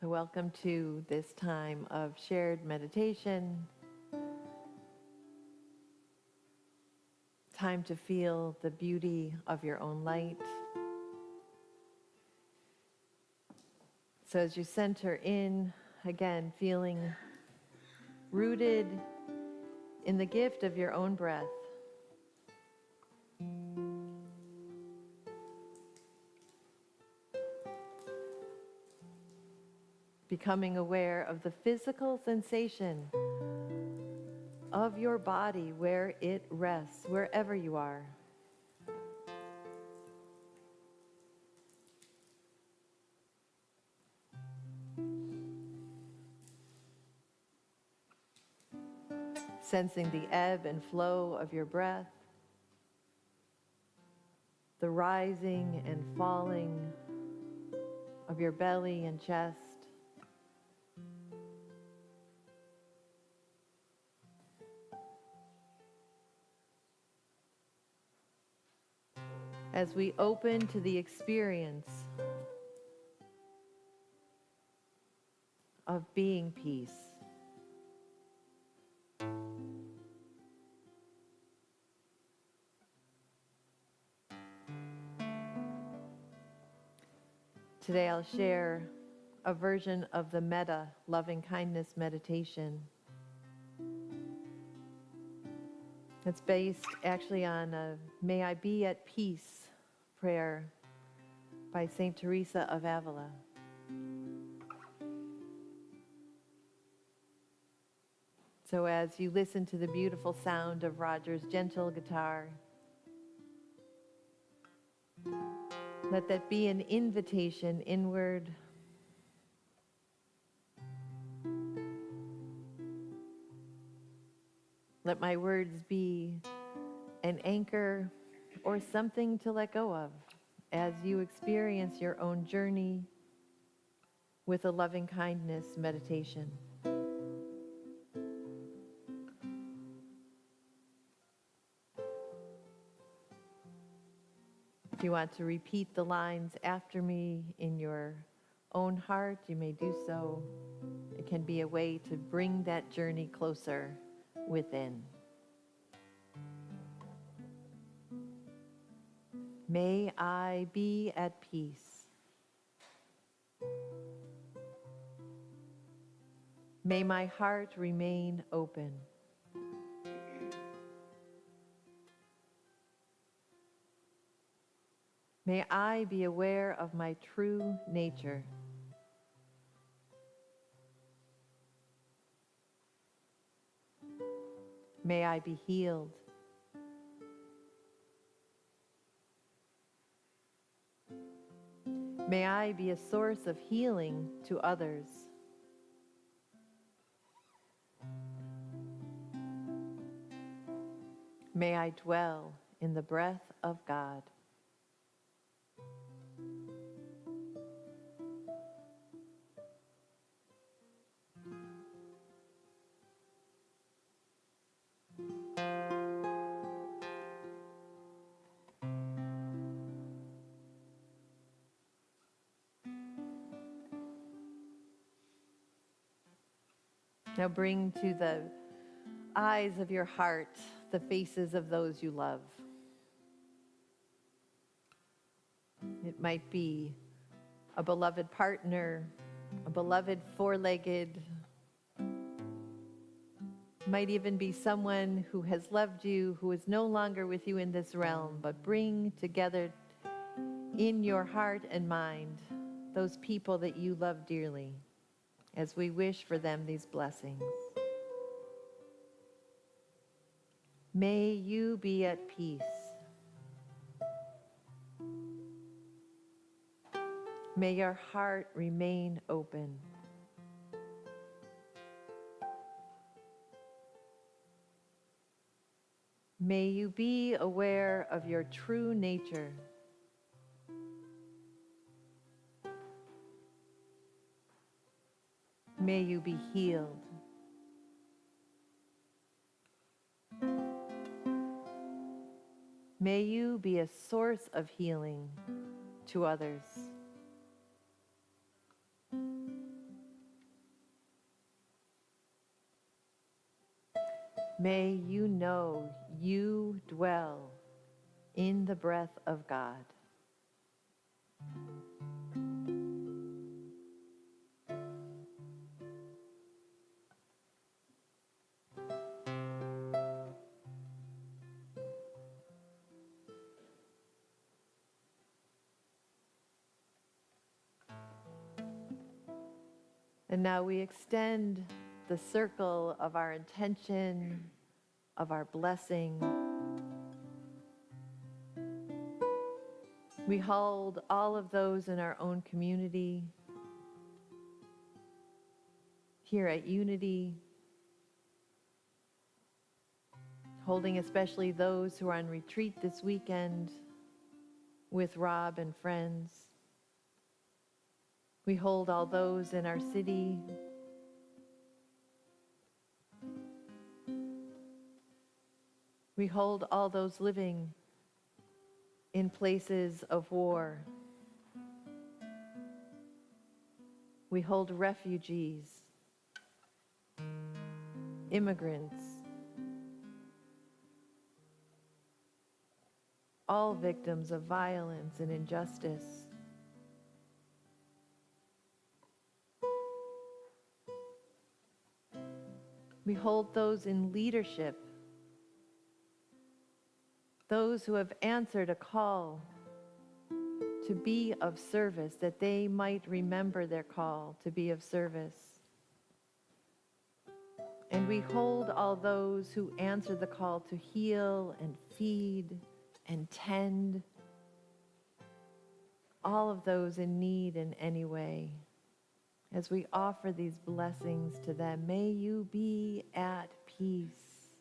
So welcome to this time of shared meditation. Time to feel the beauty of your own light. So as you center in, again, feeling rooted in the gift of your own breath. Becoming aware of the physical sensation of your body where it rests, wherever you are. Sensing the ebb and flow of your breath, the rising and falling of your belly and chest. As we open to the experience of being peace. Today I'll share a version of the metta, loving kindness meditation. It's based actually on a May I Be at Peace prayer by Saint Teresa of Avila. So as you listen to the beautiful sound of Roger's gentle guitar, let that be an invitation inward. Let my words be an anchor or something to let go of as you experience your own journey with a loving kindness meditation. If you want to repeat the lines after me in your own heart, you may do so. It can be a way to bring that journey closer within. May I be at peace. May my heart remain open. May I be aware of my true nature. May I be healed. May I be a source of healing to others. May I dwell in the breath of God. Now bring to the eyes of your heart the faces of those you love. It might be a beloved partner, a beloved four-legged, might even be someone who has loved you, who is no longer with you in this realm, but bring together in your heart and mind those people that you love dearly as we wish for them these blessings. May you be at peace. May your heart remain open. May you be aware of your true nature. May you be healed. May you be a source of healing to others. May you know you dwell in the breath of God. And now we extend the circle of our intention, of our blessing. We hold all of those in our own community, here at Unity, holding especially those who are on retreat this weekend with Rob and friends. We hold all those in our city. We hold all those living in places of war. We hold refugees, immigrants, all victims of violence and injustice. We hold those in leadership, those who have answered a call to be of service, that they might remember their call to be of service. And we hold all those who answer the call to heal and feed and tend, all of those in need in any way. As we offer these blessings to them, may you be at peace.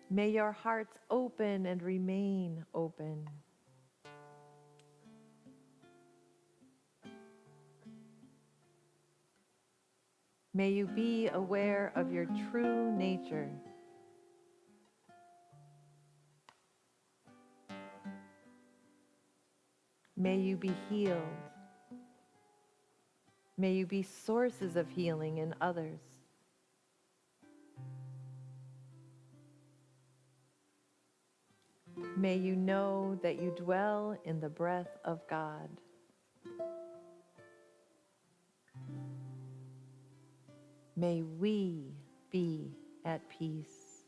May your hearts open and remain open. May you be aware of your true nature. May you be healed. May you be sources of healing in others. May you know that you dwell in the breath of God. May we be at peace.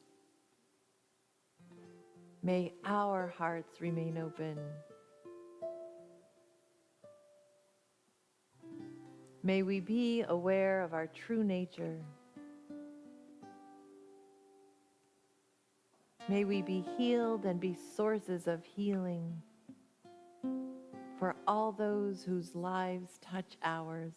May our hearts remain open. May we be aware of our true nature. May we be healed and be sources of healing for all those whose lives touch ours.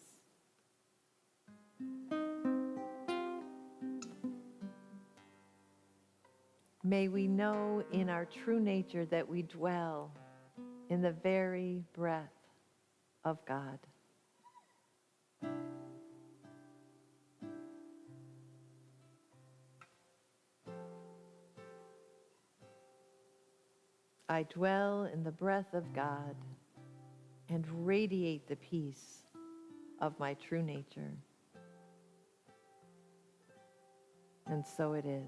May we know in our true nature that we dwell in the very breath of God. I dwell in the breath of God and radiate the peace of my true nature. And so it is.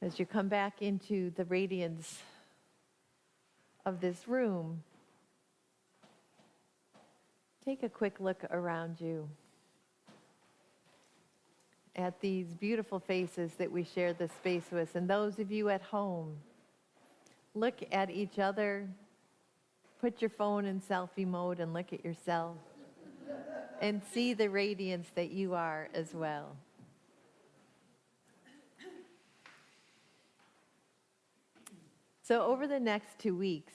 As you come back into the radiance of this room, take a quick look around you at these beautiful faces that we share this space with. And those of you at home, look at each other, put your phone in selfie mode and look at yourself and see the radiance that you are as well. So over the next 2 weeks,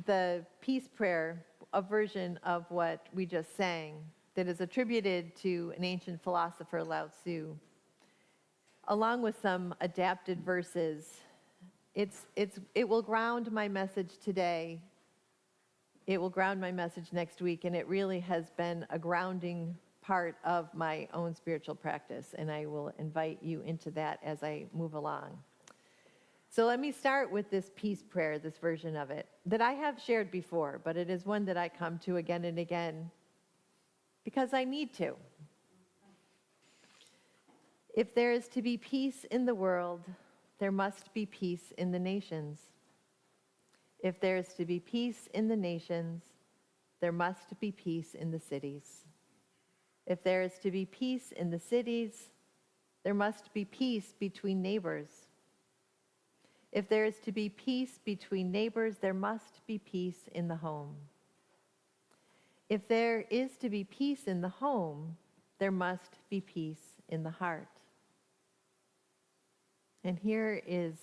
the peace prayer, a version of what we just sang, that is attributed to an ancient philosopher, Lao Tzu, along with some adapted verses It will ground my message today. It will ground my message next week, and it really has been a grounding part of my own spiritual practice, and I will invite you into that as I move along. So let me start with this peace prayer, this version of it, that I have shared before, but it is one that I come to again and again because I need to. If there is to be peace in the world, there must be peace in the nations. If there is to be peace in the nations, there must be peace in the cities. If there is to be peace in the cities, there must be peace between neighbors. If there is to be peace between neighbors, there must be peace in the home. If there is to be peace in the home, there must be peace in the heart. And here is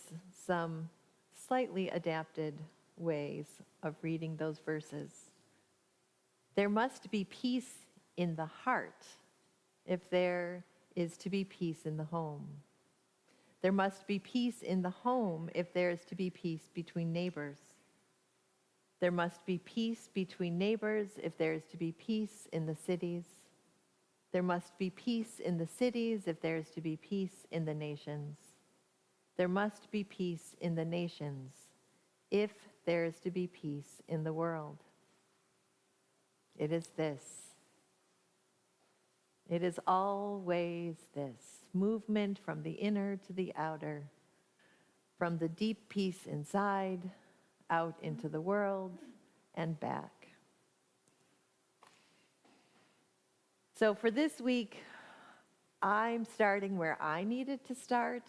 some slightly adapted ways of reading those verses. There must be peace in the heart if there is to be peace in the home. There must be peace in the home if there is to be peace between neighbors. There must be peace between neighbors if there is to be peace in the cities. There must be peace in the cities if there is to be peace in the nations. There must be peace in the nations if there is to be peace in the world. It is this. It is always this movement from the inner to the outer, from the deep peace inside, out into the world, and back. So for this week, I'm starting where I needed to start,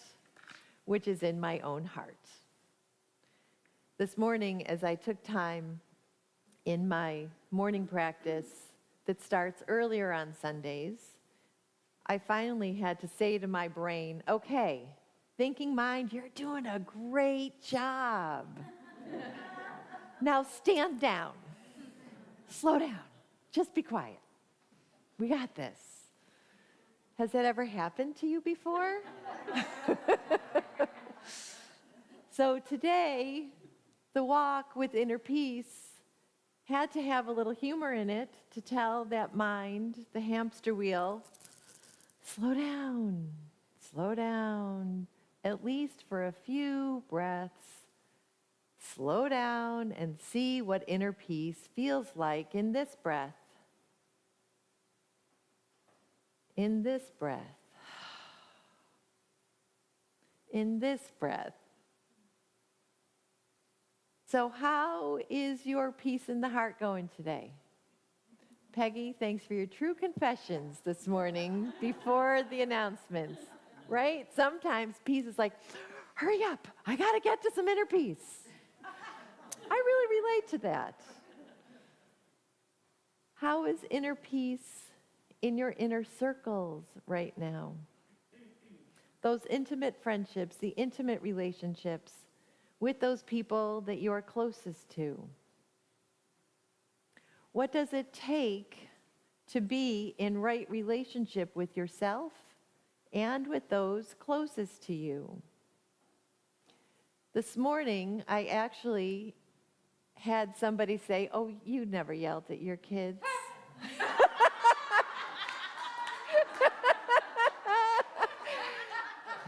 which is in my own heart. This morning, as I took time in my morning practice that starts earlier on Sundays, I finally had to say to my brain, okay, thinking mind, you're doing a great job. Now stand down. Slow down. Just be quiet. We got this. Has that ever happened to you before? So today, the walk with inner peace had to have a little humor in it to tell that mind, the hamster wheel, slow down, at least for a few breaths. Slow down and see what inner peace feels like in this breath. In this breath. In this breath. So how is your peace in the heart going today? Peggy, thanks for your true confessions this morning before the announcements, right? Sometimes peace is like, hurry up, I gotta get to some inner peace. I really relate to that. How is inner peace in your inner circles right now? Those intimate friendships, the intimate relationships with those people that you are closest to. What does it take to be in right relationship with yourself and with those closest to you? This morning, I actually had somebody say, oh, you never yelled at your kids.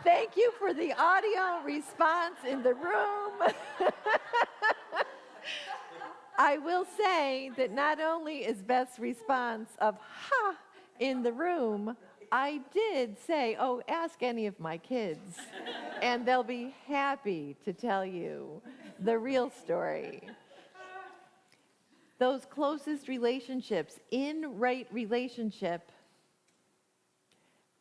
Thank you for the audio response in the room. I will say that not only is Beth's response of ha in the room, I did say, oh, ask any of my kids, and they'll be happy to tell you the real story. Those closest relationships, in right relationship.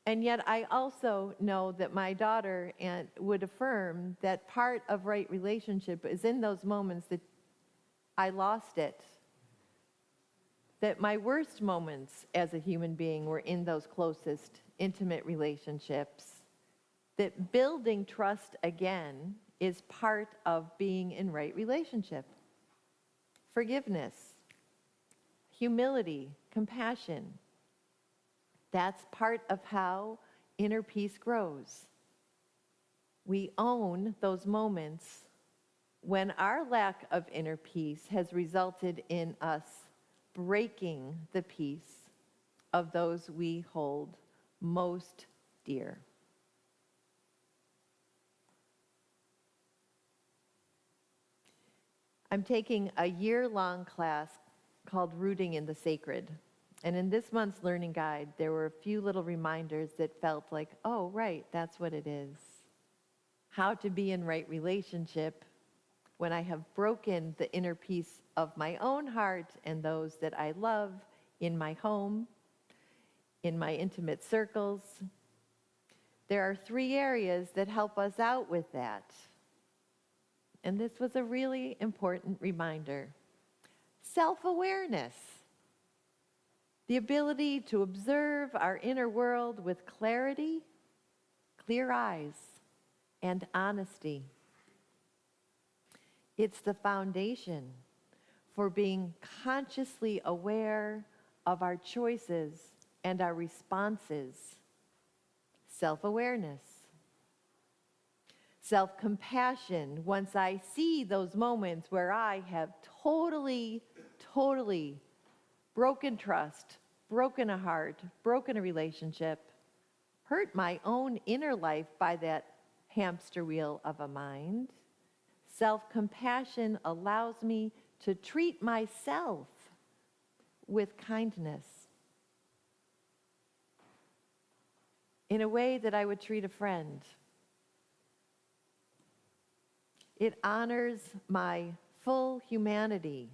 And yet I also know that my daughter would affirm that part of right relationship is in those moments that I lost it. That my worst moments as a human being were in those closest, intimate relationships. That building trust again is part of being in right relationship. Forgiveness, humility, compassion. That's part of how inner peace grows. We own those moments when our lack of inner peace has resulted in us breaking the peace of those we hold most dear. I'm taking a year-long class called Rooting in the Sacred. And in this month's learning guide, there were a few little reminders that felt like, oh, right, that's what it is. How to be in right relationship when I have broken the inner peace of my own heart and those that I love in my home, in my intimate circles. There are 3 areas that help us out with that. And this was a really important reminder. Self-awareness. The ability to observe our inner world with clarity, clear eyes, and honesty. It's the foundation for being consciously aware of our choices and our responses. Self-awareness. Self-compassion, once I see those moments where I have totally broken trust, broken a heart, broken a relationship, hurt my own inner life by that hamster wheel of a mind. Self-compassion allows me to treat myself with kindness in a way that I would treat a friend. It honors my full humanity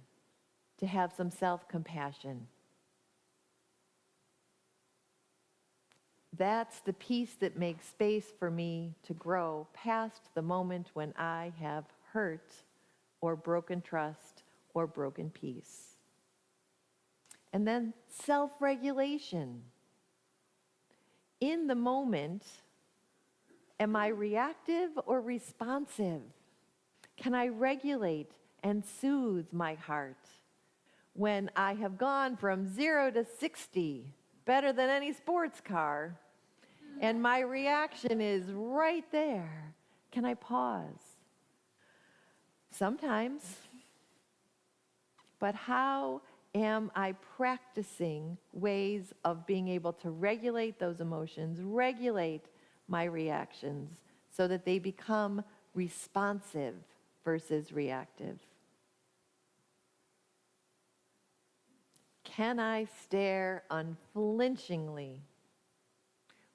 to have some self-compassion. That's the peace that makes space for me to grow past the moment when I have hurt or broken trust or broken peace. And then self-regulation. In the moment, am I reactive or responsive? Can I regulate and soothe my heart when I have gone from 0 to 60, better than any sports car, and my reaction is right there? Can I pause? Sometimes. But how am I practicing ways of being able to regulate those emotions, regulate my reactions, so that they become responsive versus reactive? Can I stare unflinchingly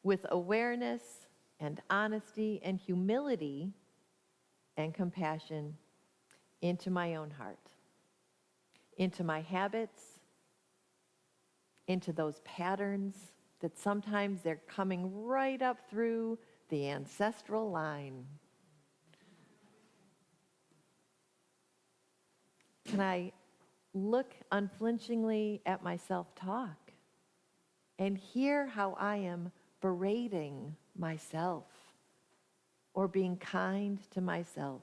with awareness and honesty and humility and compassion into my own heart, into my habits, into those patterns that sometimes they're coming right up through the ancestral line? Can I look unflinchingly at my self-talk and hear how I am berating myself or being kind to myself?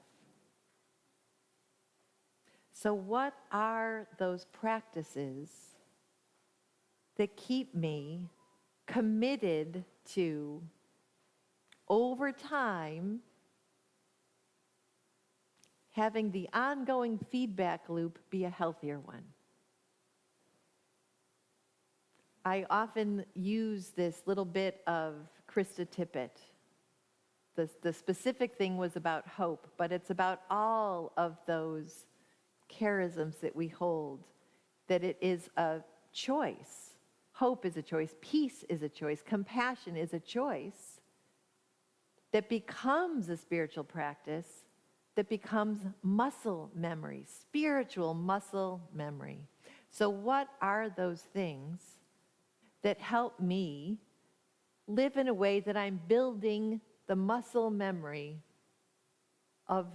So what are those practices that keep me committed to, over time, having the ongoing feedback loop be a healthier one? I often use this little bit of Krista Tippett. The specific thing was about hope, but it's about all of those charisms that we hold, that it is a choice. Hope is a choice, peace is a choice, compassion is a choice that becomes a spiritual practice, that becomes muscle memory, spiritual muscle memory. So what are those things that help me live in a way that I'm building the muscle memory of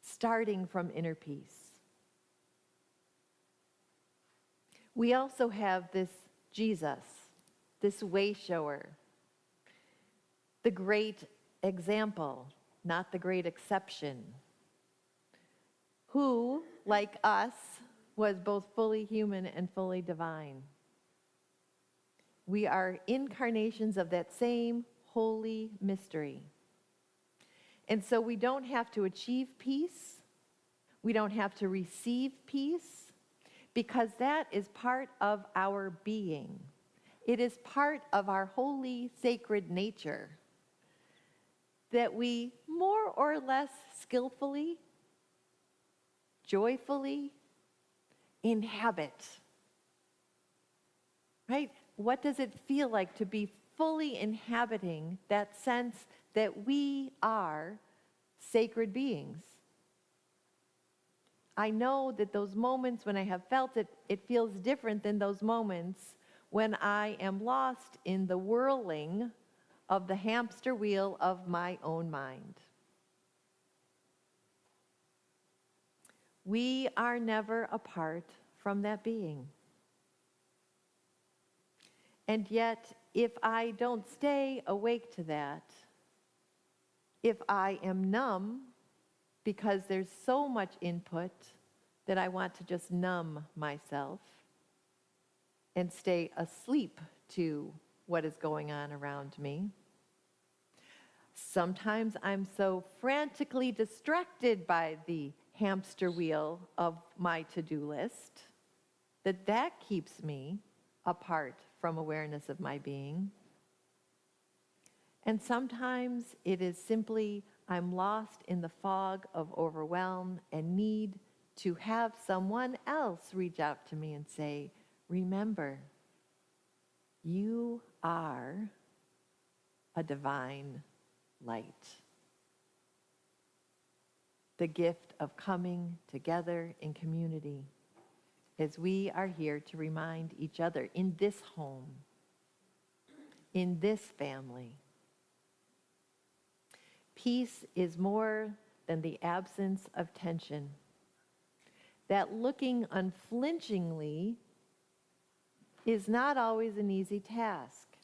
starting from inner peace? We also have this Jesus, this way shower, the great example, not the great exception, who, like us, was both fully human and fully divine. We are incarnations of that same holy mystery. And so we don't have to achieve peace. We don't have to receive peace, because that is part of our being. It is part of our holy, sacred nature that we more or less skillfully, joyfully inhabit. Right? What does it feel like to be fully inhabiting that sense that we are sacred beings? I know that those moments when I have felt it, it feels different than those moments when I am lost in the whirling of the hamster wheel of my own mind. We are never apart from that being. And yet, if I don't stay awake to that, if I am numb because there's so much input that I want to just numb myself and stay asleep to what is going on around me, sometimes I'm so frantically distracted by the hamster wheel of my to-do list that keeps me apart from awareness of my being. And sometimes it is simply I'm lost in the fog of overwhelm and need to have someone else reach out to me and say, remember, you are a divine light. The gift of coming together in community as we are here to remind each other in this home, in this family. Peace is more than the absence of tension. That looking unflinchingly is not always an easy task.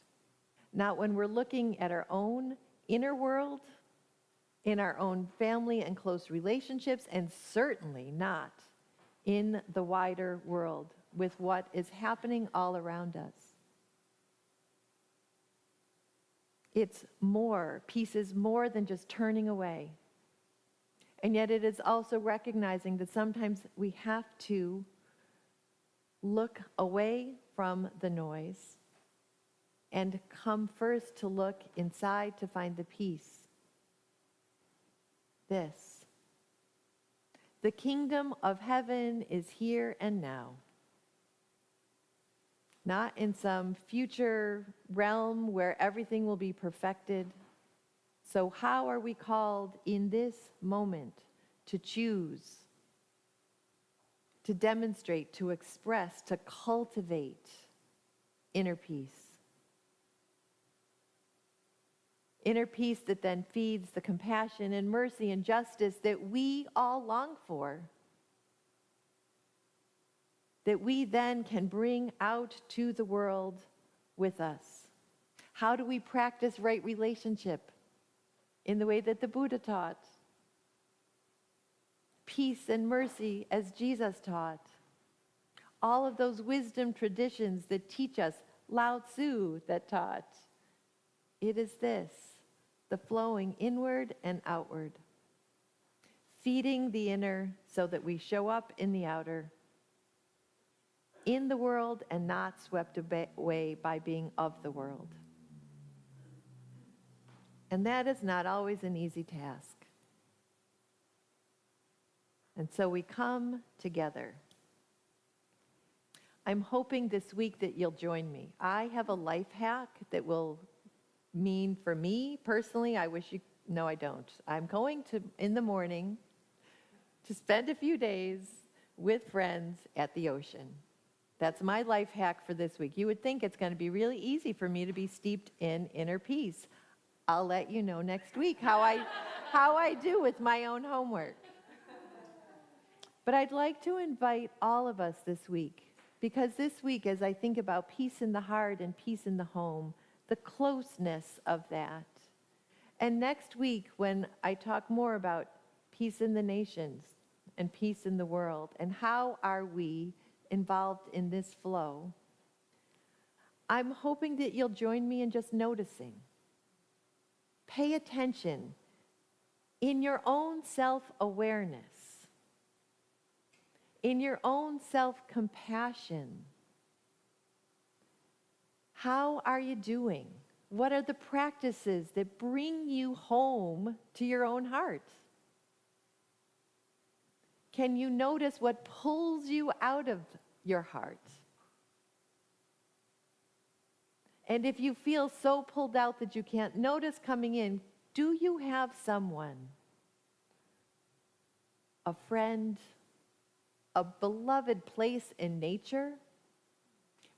Not when we're looking at our own inner world, in our own family and close relationships, and certainly not in the wider world with what is happening all around us. It's more. Peace is more than just turning away. And yet it is also recognizing that sometimes we have to look away from the noise and come first to look inside to find the peace. This. The kingdom of heaven is here and now. Not in some future realm where everything will be perfected. So how are we called in this moment to choose, to demonstrate, to express, to cultivate inner peace? Inner peace that then feeds the compassion and mercy and justice that we all long for, that we then can bring out to the world with us. How do we practice right relationship? In the way that the Buddha taught. Peace and mercy as Jesus taught. All of those wisdom traditions that teach us, Lao Tzu that taught. It is this, the flowing inward and outward. Feeding the inner so that we show up in the outer. In the world and not swept away by being of the world. And that is not always an easy task. And so we come together. I'm hoping this week that you'll join me. I have a life hack that will mean for me personally, no, I don't. I'm going to, in the morning, to spend a few days with friends at the ocean. That's my life hack for this week. You would think it's going to be really easy for me to be steeped in inner peace. I'll let you know next week how I do with my own homework. But I'd like to invite all of us this week, because this week, as I think about peace in the heart and peace in the home, the closeness of that. And next week, when I talk more about peace in the nations and peace in the world, and how are we involved in this flow, I'm hoping that you'll join me in just noticing. Pay attention in your own self-awareness, in your own self-compassion. How are you doing? What are the practices that bring you home to your own heart? Can you notice what pulls you out of your heart? And if you feel so pulled out that you can't notice coming in, do you have someone, a friend, a beloved place in nature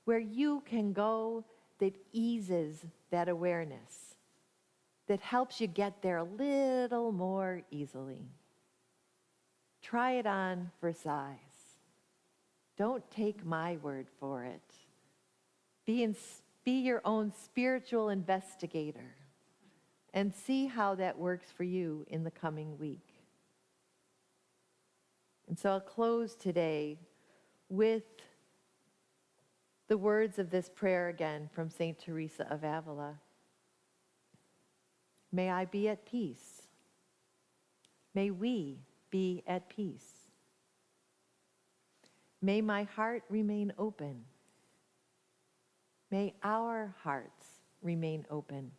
where you can go that eases that awareness, that helps you get there a little more easily? Try it on for size. Don't take my word for it. Be your own spiritual investigator and see how that works for you in the coming week. And so I'll close today with the words of this prayer again from St. Teresa of Avila. May I be at peace. May we be at peace. May my heart remain open. May our hearts remain open.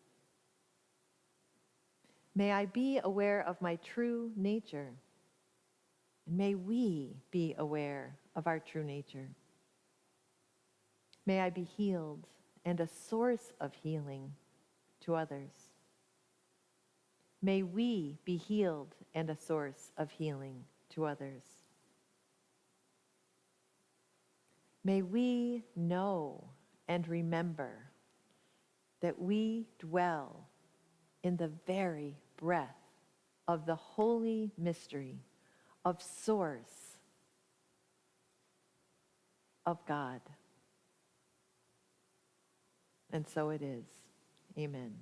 May I be aware of my true nature. And may we be aware of our true nature. May I be healed and a source of healing to others. May we be healed and a source of healing to others. May we know and remember that we dwell in the very breath of the holy mystery of source of God. And so it is. Amen.